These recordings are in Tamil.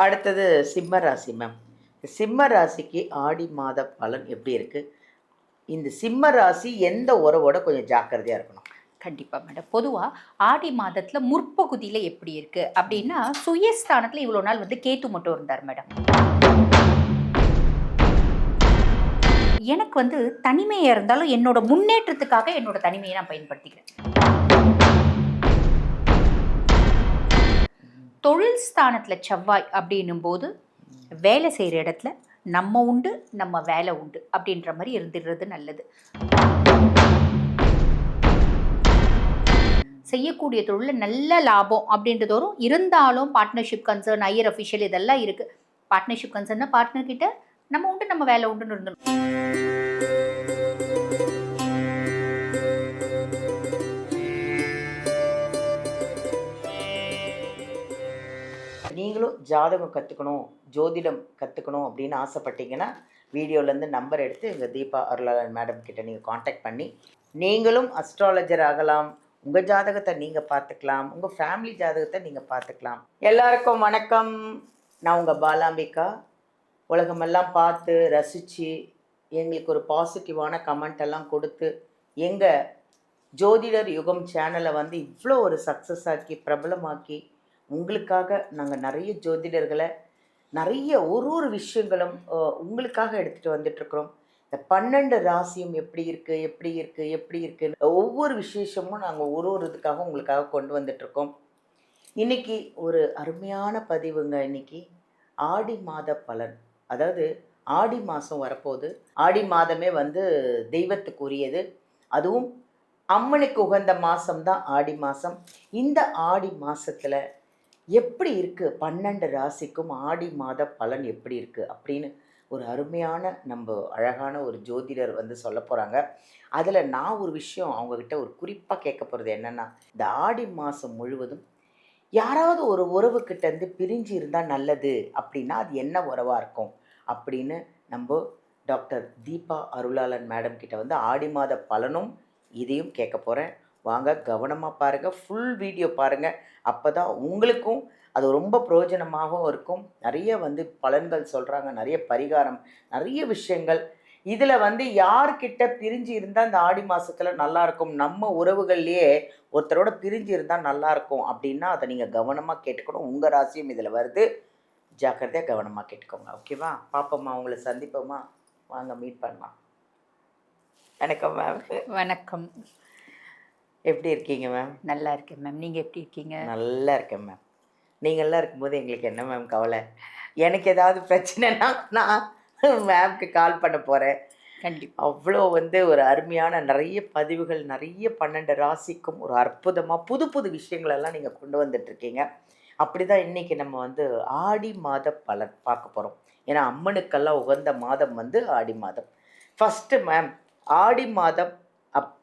அடுத்தது சிம்ம ராசி மேம். சிம்ம ராசிக்கு ஆடி மாத பலன் எப்படி இருக்கு? இந்த சிம்ம ராசி எந்த உறவோட கொஞ்சம் ஜாக்கிரதையா இருக்கணும்? கண்டிப்பா மேடம். பொதுவா ஆடி மாதத்துல முற்பகுதியில எப்படி இருக்கு அப்படின்னா, சுயஸ்தானத்துல இவ்வளோ நாள் வந்து கேத்து மட்டும் இருந்தார் மேடம். எனக்கு வந்து தனிமையா இருந்தாலும் என்னோட முன்னேற்றத்துக்காக என்னோட தனிமையை நான் பயன்படுத்திக்கிறேன். தொழில் ஸ்தானத்துல செவ்வாய் அப்படின்னும் போது வேலை செய்யற இடத்துல நம்ம உண்டு நம்ம வேலை உண்டு அப்படின்ற மாதிரி இருந்துடுறது நல்லது. செய்யக்கூடிய தொழில் நல்ல லாபம் அப்படின்றது வரும். இருந்தாலும் பார்ட்னர்ஷிப் கன்சர்ன், ஹையர் அஃபிஷியல் இதெல்லாம் இருக்கு. பார்ட்னர்ஷிப் கன்சர்ன்னா பார்ட்னர் கிட்ட நம்ம உண்டு நம்ம வேலை உண்டுன்னு இருந்தணும். நீங்களும் ஜாதகம் கற்றுக்கணும், ஜோதிடம் கற்றுக்கணும் அப்படின்னு ஆசைப்பட்டீங்கன்னா, வீடியோலேருந்து நம்பர் எடுத்து எங்கள் தீபா அருளாளன் மேடம் கிட்ட நீங்கள் காண்டாக்ட் பண்ணி, நீங்களும் அஸ்ட்ராலஜர் ஆகலாம். உங்கள் ஜாதகத்தை நீங்கள் பார்த்துக்கலாம், உங்கள் ஃபேமிலி ஜாதகத்தை நீங்கள் பார்த்துக்கலாம். எல்லாருக்கும் வணக்கம். நான் உங்கள் பாலாம்பிகா. உலகமெல்லாம் பார்த்து ரசித்து எங்களுக்கு ஒரு பாசிட்டிவான கமெண்ட் எல்லாம் கொடுத்து எங்கள் ஜோதிடர் யுகம் சேனலை வந்து இவ்வளோ ஒரு சக்ஸஸ் ஆக்கி பிரபலமாக்கி உங்களுக்காக நாங்கள் நிறைய ஜோதிடர்களை நிறைய ஒரு விஷயங்களும் உங்களுக்காக எடுத்துகிட்டு வந்துட்டுருக்குறோம். இந்த 12 ராசியும் எப்படி இருக்குது ஒவ்வொரு விசேஷமும் நாங்கள் ஒரு இதுக்காக உங்களுக்காக கொண்டு வந்துட்ருக்கோம். இன்றைக்கி ஒரு அருமையான பதிவுங்க. இன்றைக்கி ஆடி மாத பலன், அதாவது ஆடி மாதம் வரப்போகுது. ஆடி மாதமே வந்து தெய்வத்துக்குரியது, அதுவும் அம்மனுக்கு உகந்த மாதம்தான் ஆடி மாதம். இந்த ஆடி மாதத்தில் எப்படி இருக்குது 12 ராசிக்கும் ஆடி மாத பலன் எப்படி இருக்குது அப்படின்னு ஒரு அருமையான நம்ம அழகான ஒரு ஜோதிடர் வந்து சொல்ல போகிறாங்க. அதில் நான் ஒரு விஷயம் அவங்கக்கிட்ட ஒரு குறிப்பாக கேட்க போகிறது என்னென்னா, இந்த ஆடி மாதம் முழுவதும் யாராவது ஒரு உறவுக்கிட்டேருந்து பிரிஞ்சு இருந்தால் நல்லது அப்படின்னா அது என்ன உறவாக இருக்கும் அப்படின்னு நம்ம டாக்டர் தீபா அருளாளன் மேடம் கிட்ட வந்து ஆடி மாத பலனும் இதையும் கேட்க போகிறேன். வாங்க கவனமாக பாருங்கள், ஃபுல் வீடியோ பாருங்கள். அப்போ தான் உங்களுக்கும் அது ரொம்ப பிரயோஜனமாகவும் இருக்கும். நிறைய வந்து பலன்கள் சொல்கிறாங்க, நிறைய பரிகாரம், நிறைய விஷயங்கள். இதில் வந்து யார்கிட்ட பிரிஞ்சு இருந்தால் இந்த ஆடி மாதத்தில் நல்லாயிருக்கும், நம்ம உறவுகள்லேயே ஒருத்தரோட பிரிஞ்சு இருந்தால் நல்லாயிருக்கும் அப்படின்னா அதை நீங்கள் கவனமாக கேட்டுக்கணும். உங்கள் ராசியும் இதில் வருது, ஜாக்கிரதையாக கவனமாக கேட்டுக்கோங்க. ஓகேவா? பார்ப்போம்மா, உங்களை சந்திப்போம்மா. வாங்க மீட் பண்ணலாம். வணக்கம் மேம். வணக்கம். எப்படி இருக்கீங்க மேம்? நல்லா இருக்கேன் மேம். நீங்கள் எப்படி இருக்கீங்க? நல்லா இருக்கேன் மேம். நீங்கள்லாம் இருக்கும்போது எங்களுக்கு என்ன மேம் கவலை? எனக்கு ஏதாவது பிரச்சனைனா நான் மேம்க்கு கால் பண்ண போகிறேன். கண்டிப்பாக. அவ்வளோ வந்து ஒரு அருமையான நிறைய பதிவுகள், நிறைய 12 ராசிக்கும் ஒரு அற்புதமாக புது புது விஷயங்களெல்லாம் நீங்கள் கொண்டு வந்துட்ருக்கீங்க. அப்படி தான் இன்றைக்கி நம்ம வந்து ஆடி மாத பலன் பார்க்க போகிறோம். ஏன்னா அம்மனுக்கெல்லாம் உகந்த மாதம் வந்து ஆடி மாதம். ஃபஸ்ட்டு மேம், ஆடி மாதம்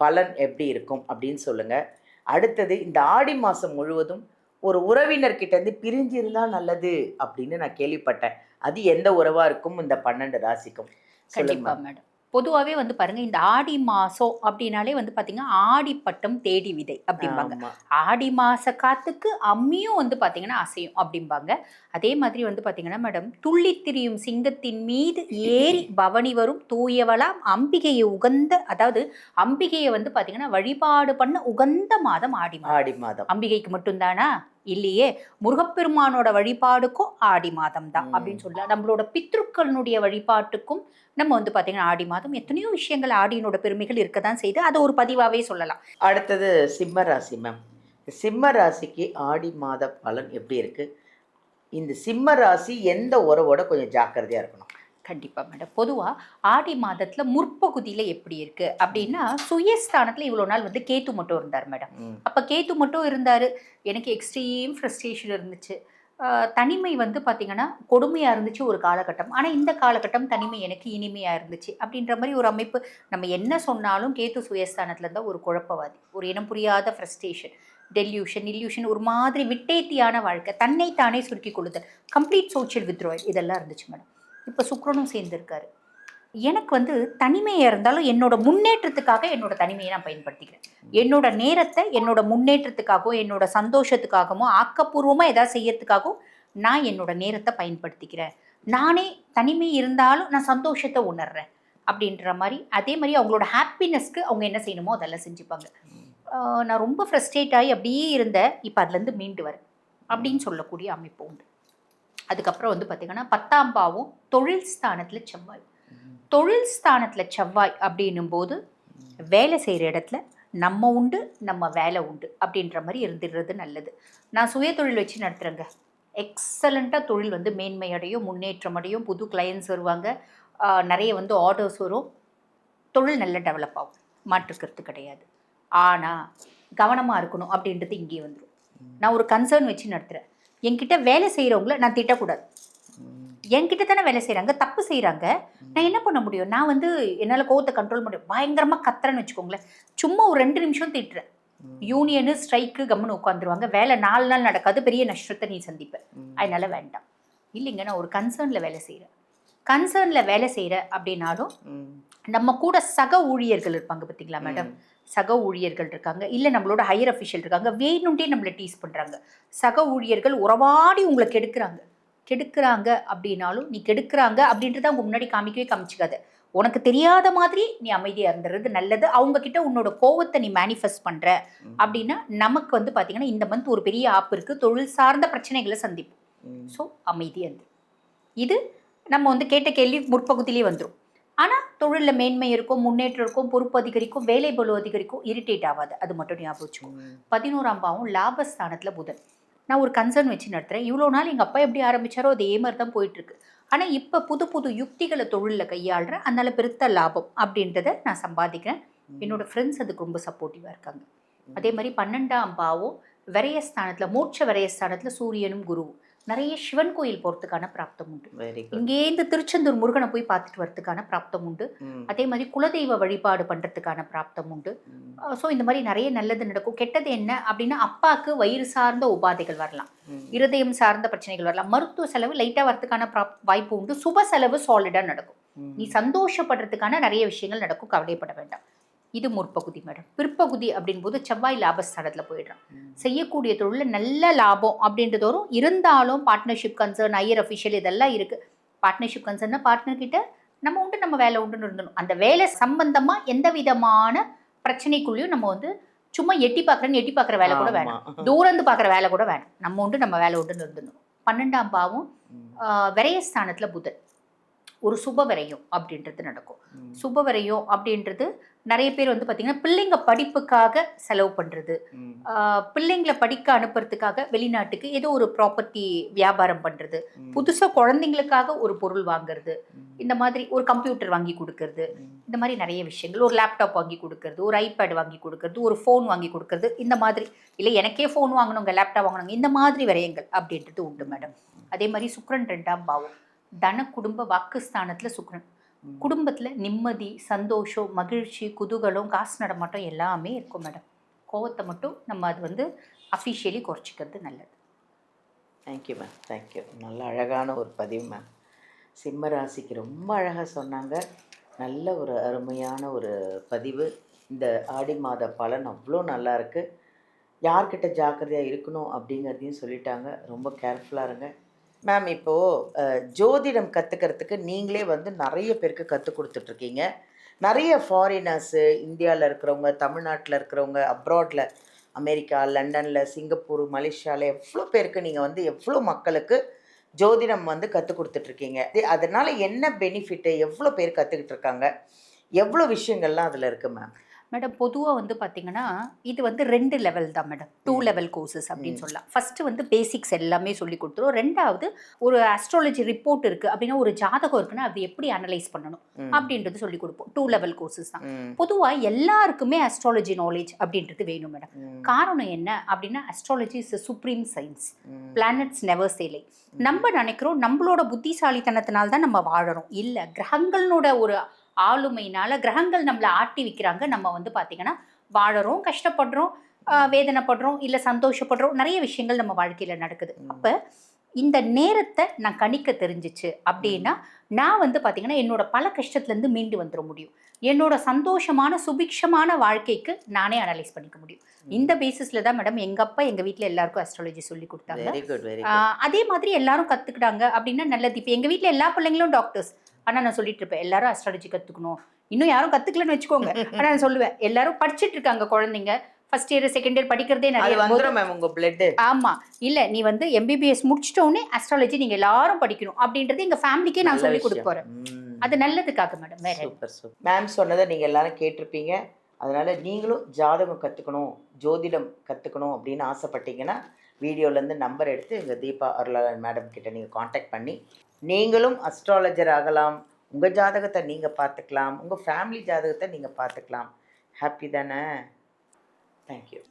பலன் எப்படி இருக்கும் அப்படின்னு சொல்லுங்கள். அடுத்தது, இந்த ஆடி மாதம் முழுவதும் ஒரு உறவினர்கிட்டேருந்து பிரிஞ்சு இருந்தால் நல்லது அப்படின்னு நான் கேள்விப்பட்டேன். அது எந்த உறவாக இருக்கும் இந்த 12 ராசிக்கும்? கண்டிப்பாக மேடம். பொதுவாகவே வந்து பாருங்க, இந்த ஆடி மாதம் அப்படின்னாலே வந்து பார்த்தீங்கன்னா ஆடிப்பட்டம் தேடி விதை அப்படிம்பாங்க. ஆடி மாத காத்துக்கு அம்மியும் வந்து பார்த்தீங்கன்னா அசையும் அப்படிம்பாங்க. அதே மாதிரி வந்து பார்த்தீங்கன்னா மேடம், துள்ளி திரியும் சிங்கத்தின் மீது ஏறி பவனி வரும் தூயவளாம் அம்பிகையை உகந்த, அதாவது அம்பிகையை வந்து பார்த்தீங்கன்னா வழிபாடு பண்ண உகந்த மாதம் ஆடி மாதம். ஆடி மாதம் அம்பிகைக்கு மட்டும்தானா? இல்லையே, முருகப்பெருமானோட வழிபாடுக்கும் ஆடி மாதம் தான் அப்படின்னு சொல்லலாம். நம்மளோட பித்ருக்களுடைய வழிபாட்டுக்கும் நம்ம வந்து பார்த்தீங்கன்னா ஆடி மாதம் எத்தனையோ விஷயங்கள் ஆடியினோட பெருமைகள் இருக்க தான் செய்து, அதை ஒரு பதிவாகவே சொல்லலாம். அடுத்தது சிம்ம ராசி மேம். சிம்ம ராசிக்கு ஆடி மாத பலன் எப்படி இருக்குது? இந்த சிம்ம ராசி எந்த உறவோட கொஞ்சம் ஜாக்கிரதையாக இருக்கணும்? கண்டிப்பாக மேடம். பொதுவாக ஆடி மாதத்தில் முற்பகுதியில் எப்படி இருக்குது அப்படின்னா, சுயஸ்தானத்தில் இவ்வளோ நாள் வந்து கேத்து மட்டும் இருந்தார் மேடம். அப்போ கேத்து மட்டும் இருந்தார். எனக்கு எக்ஸ்ட்ரீம் ஃப்ரஸ்ட்ரேஷன் இருந்துச்சு. தனிமை வந்து பார்த்திங்கன்னா கொடுமையாக இருந்துச்சு ஒரு காலகட்டம். ஆனால் இந்த காலகட்டம் தனிமை எனக்கு இனிமையாக இருந்துச்சு அப்படின்ற மாதிரி ஒரு அமைப்பு. நம்ம என்ன சொன்னாலும் கேத்து சுயஸ்தானத்தில் இருந்தால் ஒரு குழப்பவாதி, ஒரு இனம் புரியாத ஃப்ரஸ்ட்ரேஷன், டெல்யூஷன், இல்யூஷன், ஒரு மாதிரி விட்டேத்தியான வாழ்க்கை, தன்னைத்தானே சுருக்கி கொள்ளுதல், கம்ப்ளீட் சோஷியல் வித்ட்ராயல், இதெல்லாம் இருந்துச்சு மேடம். இப்போ சுக்கிரனும் சேர்ந்துருக்காரு. எனக்கு வந்து தனிமையாக இருந்தாலும் என்னோட முன்னேற்றத்துக்காக என்னோட தனிமையை நான் பயன்படுத்திக்கிறேன். என்னோட நேரத்தை என்னோட முன்னேற்றத்துக்காகவும் என்னோட சந்தோஷத்துக்காகவும் ஆக்கப்பூர்வமாக ஏதாவது செய்யறதுக்காகவும் நான் என்னோட நேரத்தை பயன்படுத்திக்கிறேன், நானே தனிமை இருந்தாலும் நான் சந்தோஷத்தை உணர்றேன் அப்படின்ற மாதிரி. அதே மாதிரி அவங்களோட ஹாப்பினஸ்க்கு அவங்க என்ன செய்யணுமோ அதெல்லாம் செஞ்சுப்பாங்க. நான் ரொம்ப ஃப்ரஸ்ட்ரேட் ஆகி அப்படியே இருந்தேன், இப்போ அதுலேருந்து மீண்டு வரேன் அப்படின்னு சொல்லக்கூடிய அமைப்பு உண்டு. அதுக்கப்புறம் வந்து பார்த்திங்கன்னா 10ஆம் பாவம் தொழில் ஸ்தானத்தில் செவ்வாய். தொழில் ஸ்தானத்தில் செவ்வாய் அப்படின்னும் போது வேலை செய்கிற இடத்துல நம்ம உண்டு, நம்ம வேலை உண்டு அப்படின்ற மாதிரி இருந்துடுறது நல்லது. நான் சுய தொழில் வச்சு நடத்துகிறேங்க, எக்ஸலண்ட்டாக தொழில் வந்து மேன்மையடையும், முன்னேற்றம் அடையும், புது கிளையன்ஸ் வருவாங்க, நிறைய வந்து ஆர்டர்ஸ் வரும், தொழில் நல்ல டெவலப் ஆகும், மாற்றுக்கிறது கிடையாது. ஆனால் கவனமாக இருக்கணும் அப்படின்றது இங்கே வந்துடும். நான் ஒரு கன்சர்ன் வச்சு நடத்துகிறேன், என்கிட்ட வேலை செய்கிறவங்கள நான் திட்டக்கூடாது. என்கிட்ட தானே வேலை செய்கிறாங்க, தப்பு செய்கிறாங்க, நான் என்ன பண்ண முடியும்? நான் வந்து என்னால் கோவத்தை கண்ட்ரோல் பண்ண பயங்கரமாக கத்துறேன்னு வச்சுக்கோங்களேன், சும்மா ஒரு 2 நிமிஷம் திட்டுறேன், யூனியனு ஸ்ட்ரைக்கு கம்முன்னு உட்காந்துருவாங்க, வேலை 4 நாள் நடக்காது, பெரிய நஷ்டத்தை நீ சந்திப்ப, அதனால வேண்டாம். இல்லைங்க, நான் ஒரு கன்சர்னில் வேலை செய்கிறேன். கன்சர்னில் வேலை செய்கிற அப்படின்னாலும் நம்ம கூட சக ஊழியர்கள் இருப்பாங்க பார்த்தீங்களா மேடம், சக ஊழியர்கள் இருக்காங்க, இல்லை நம்மளோட ஹையர் அஃபிஷியல் இருக்காங்க, வேணும்ட்டே நம்மளை டீஸ் பண்ணுறாங்க, சக ஊழியர்கள் உறவாடி உங்களை கெடுக்கிறாங்க அப்படின்னாலும் நீ கெடுக்கிறாங்க அப்படின்றத அவங்க முன்னாடி காமிச்சிக்காத, உனக்கு தெரியாத மாதிரி நீ அமைதியாக இருந்துறது நல்லது. அவங்க கிட்ட உன்னோட கோவத்தை நீ மேனிஃபெஸ்ட் பண்ணுற அப்படின்னா நமக்கு வந்து பார்த்தீங்கன்னா இந்த மந்த் ஒரு பெரிய ஆப் இருக்குது, தொழில் சார்ந்த பிரச்சனைகளை சந்திப்போம். ஸோ அமைதியாக இருந்து, இது நம்ம வந்து கேட்ட கேள்வி முற்பகுதியிலே வந்துடும். ஆனால் தொழிலில் மேன்மை இருக்கும், முன்னேற்றம் இருக்கும், பொறுப்பு அதிகரிக்கும், வேலை பளு அதிகரிக்கும், இரிட்டேட் ஆகாது, அது மட்டும் ஞாபகம் வச்சுக்கோங்க. 11ஆம் பாவம் லாபஸ்தானத்தில் புதன். நான் ஒரு கன்சர்ன் வச்சு நடத்துகிறேன், இவ்வளோ நாள் எங்கள் அப்பா எப்படி ஆரம்பித்தாரோ அதே மாதிரி தான் போயிட்டுருக்கு, ஆனால் இப்போ புது புது யுக்திகளை தொழிலில் கையாளுறேன், அதனால பெருத்த லாபம் அப்படின்றத நான் சம்பாதிக்கிறேன். என்னோடய ஃப்ரெண்ட்ஸ் அதுக்கு ரொம்ப சப்போர்ட்டிவாக இருக்காங்க. அதே மாதிரி 12ஆம் பாவம் விரயஸ்தானத்தில், மோட்ச விரயஸ்தானத்தில் சூரியனும் குருவும். நிறைய சிவன் கோயில் போகிறதுக்கான பிராப்தம் உண்டு, இங்கேருந்து திருச்செந்தூர் முருகனை போய் பார்த்துட்டு வரதுக்கான பிராப்தம் உண்டு, அதே மாதிரி குலதெய்வ வழிபாடு பண்ணுறதுக்கான பிராப்தம் உண்டு. ஸோ இந்த மாதிரி நிறைய நல்லது நடக்கும். கெட்டது என்ன அப்படின்னா அப்பாவுக்கு வயிறு சார்ந்த உபாதைகள் வரலாம், இருதயம் சார்ந்த பிரச்சனைகள் வரலாம், மருத்துவ செலவு லைட்டாக வரதுக்கான வாய்ப்பு உண்டு, சுப செலவு சாலிடாக நடக்கும், நீ சந்தோஷப்படுறதுக்கான நிறைய விஷயங்கள் நடக்கும், கவலைப்பட வேண்டாம். இது முற்பகுதி மேடம். பிற்பகுதி அப்படின்போது செவ்வாய் லாபஸ்தானத்தில் போயிடுறான், செய்யக்கூடிய தொழிலில் நல்ல லாபம் அப்படின்றதோறும் இருந்தாலும் பார்ட்னர்ஷிப் கன்சர்ன், ஹையர் அஃபிஷியல் இதெல்லாம் இருக்குது. பார்ட்னர்ஷிப் கன்சர்ன்னா பார்ட்னர்கிட்ட நம்ம உண்டு நம்ம வேலை உண்டுன்னு இருந்தணும், அந்த வேலை சம்பந்தமாக எந்த விதமான பிரச்சனைக்குள்ளேயும் நம்ம வந்து சும்மா எட்டி பார்க்குற வேலை கூட வேணாம், தூரந்து பார்க்குற வேலை கூட வேணாம், நம்ம உண்டு நம்ம வேலை உண்டுன்னு இருந்தணும். 12ஆம் பாவம் விரயஸ்தானத்தில் புதன், ஒரு சுப விரயம் அப்படின்றது நடக்கும். சுப விரயம் அப்படின்றது நிறைய பேர் வந்து பார்த்தீங்கன்னா பிள்ளைங்க படிப்புக்காக செலவு பண்ணுறது, பிள்ளைங்களை படிக்க அனுப்புறதுக்காக வெளிநாட்டுக்கு ஏதோ ஒரு ப்ராப்பர்ட்டி வியாபாரம் பண்ணுறது, புதுசாக குழந்தைங்களுக்காக ஒரு பொருள் வாங்குறது, இந்த மாதிரி ஒரு கம்ப்யூட்டர் வாங்கி கொடுக்கறது, இந்த மாதிரி நிறைய விஷயங்கள், ஒரு லேப்டாப் வாங்கி கொடுக்கறது, ஒரு ஐபேட் வாங்கி கொடுக்கறது, ஒரு ஃபோன் வாங்கி கொடுக்கறது, இந்த மாதிரி, இல்லை எனக்கே ஃபோன் வாங்கணுங்க லேப்டாப் வாங்கணுங்க, இந்த மாதிரி விரயங்கள் அப்படின்றது உண்டு மேடம். அதே மாதிரி சுக்கிரன் 2ஆம் பாவம் தன குடும்ப வாக்குஸ்தானத்தில் சுக்கிரன், குடும்பத்தில் நிம்மதி, சந்தோஷம், மகிழ்ச்சி, குதூகலம், காசு நடமாட்டம் எல்லாமே இருக்கும் மேடம். கோவத்தை மட்டும் நம்ம அது வந்து அஃபிஷியலி குறைச்சிக்கிறது நல்லது. Thank you ma'am, thank you. நல்ல அழகான ஒரு பதிவு மேம். சிம்ம ராசிக்கு ரொம்ப அழகாக சொன்னாங்க, நல்ல ஒரு அருமையான ஒரு பதிவு. இந்த ஆடி மாத பலன் அவ்வளோ நல்லா இருக்குது, யார்கிட்ட ஜாக்கிரதையாக இருக்கணும் அப்படிங்கிறதையும் சொல்லிட்டாங்க, ரொம்ப கேர்ஃபுல்லாக இருங்க மேம். இப்போது ஜோதிடம் கற்றுக்கிறதுக்கு நீங்களே வந்து நிறைய பேருக்கு கற்றுக் கொடுத்துட்ருக்கீங்க, நிறைய ஃபாரினர்ஸு, இந்தியாவில் இருக்கிறவங்க, தமிழ்நாட்டில் இருக்கிறவங்க, அப்ராடில், அமெரிக்கா, லண்டனில், சிங்கப்பூர், மலேசியாவில் எவ்வளோ பேருக்கு நீங்கள் வந்து எவ்வளோ மக்களுக்கு ஜோதிடம் வந்து கற்றுக் கொடுத்துட்ருக்கீங்க. அதனால் என்ன பெனிஃபிட்டு, எவ்வளோ பேர் கற்றுக்கிட்டு இருக்காங்க, எவ்வளோ விஷயங்கள்லாம் அதில் இருக்குது மேம்? மேடம் பொதுவாக வந்து பார்த்தீங்கன்னா இது வந்து 2 லெவல் தான் மேடம், 2 லெவல் கோர்சஸ் அப்படின்னு சொல்லலாம். ஃபஸ்ட்டு வந்து பேசிக்ஸ் எல்லாமே சொல்லி கொடுத்துரும். 2வது ஒரு அஸ்ட்ராலஜி ரிப்போர்ட் இருக்குது அப்படின்னா, ஒரு ஜாதகம் இருக்குன்னா அது எப்படி அனலைஸ் பண்ணணும் அப்படின்றது சொல்லி கொடுப்போம். 2 லெவல் கோர்சஸ் தான். பொதுவாக எல்லாருக்குமே அஸ்ட்ராலஜி நாலேஜ் அப்படின்றது வேணும் மேடம். காரணம் என்ன அப்படின்னா, astrology is supreme science, planets never சேலை. நம்ம நினைக்கிறோம் நம்மளோட புத்திசாலித்தனத்தினால தான் நம்ம வாழறோம், இல்லை கிரகங்களோட ஒரு ஆளுமையினால கிரகங்கள் நம்மளை ஆட்டி வைக்கிறாங்க. நம்ம வந்து பார்த்திங்கன்னா வாழறோம், கஷ்டப்படுறோம், வேதனைப்படுறோம், இல்லை சந்தோஷப்படுறோம், நிறைய விஷயங்கள் நம்ம வாழ்க்கையில் நடக்குது. அப்போ இந்த நேரத்தை நான் கணிக்க தெரிஞ்சிச்சு அப்படின்னா நான் வந்து பார்த்தீங்கன்னா என்னோட பல கஷ்டத்துலேருந்து மீண்டு வந்துட முடியும். என்னோட சந்தோஷமான சுபிக்ஷமான வாழ்க்கைக்கு நானே அனலைஸ் பண்ணிக்க முடியும். இந்த பேசிஸ்ல தான் மேடம் எங்கள் அப்பா எங்கள் வீட்டில் எல்லாருக்கும் அஸ்ட்ராலஜி சொல்லி கொடுத்தாங்க. வெரி குட் வெரி அதே மாதிரி எல்லாரும் கற்றுக்கிட்டாங்க அப்படின்னா நல்லது. இப்போ எங்கள் வீட்டில் எல்லா பிள்ளைங்களும் டாக்டர்ஸ். ஆனால் நான் சொல்லிட்டு இருப்பேன் எல்லாரும் அஸ்ட்ராலஜி கற்றுக்கணும். இன்னும் யாரும் கற்றுக்கலன்னு வச்சுக்கோங்க. ஆனால் நான் சொல்லுவேன் எல்லாரும் படிச்சுட்டு இருக்காங்க குழந்தைங்க. ஃபர்ஸ்ட் இயர் செகண்ட் இயர் படிக்கிறதே நிறைய வந்துரும் மேம் உங்க பிளட். ஆமா இல்ல நீ வந்து MBBS முடிச்சிட்டோன்னே அஸ்ட்ராலஜி நீங்க எல்லாரும் படிக்கணும் அப்படின்றது எங்க ஃபேமிலிக்கே நான் சொல்லி கொடுக்க போறேன். அது நல்லதுக்காக மேடம். வேற சூப்பர் சூப்பர். மேம் சொன்னதை நீங்கள் எல்லாரும் கேட்டிருப்பீங்க. அதனால் நீங்களும் ஜாதகம் கற்றுக்கணும், ஜோதிடம் கற்றுக்கணும் அப்படின்னு ஆசைப்பட்டீங்கன்னா வீடியோலேருந்து நம்பர் எடுத்து எங்கள் தீபா அருளாளன் மேடம் கிட்ட நீங்கள் காண்டாக்ட் பண்ணி நீங்களும் அஸ்ட்ராலஜர் ஆகலாம். உங்கள் ஜாதகத்தை நீங்கள் பார்த்துக்கலாம், உங்கள் ஃபேமிலி ஜாதகத்தை நீங்கள் பார்த்துக்கலாம். ஹாப்பி தானே? தேங்க்யூ.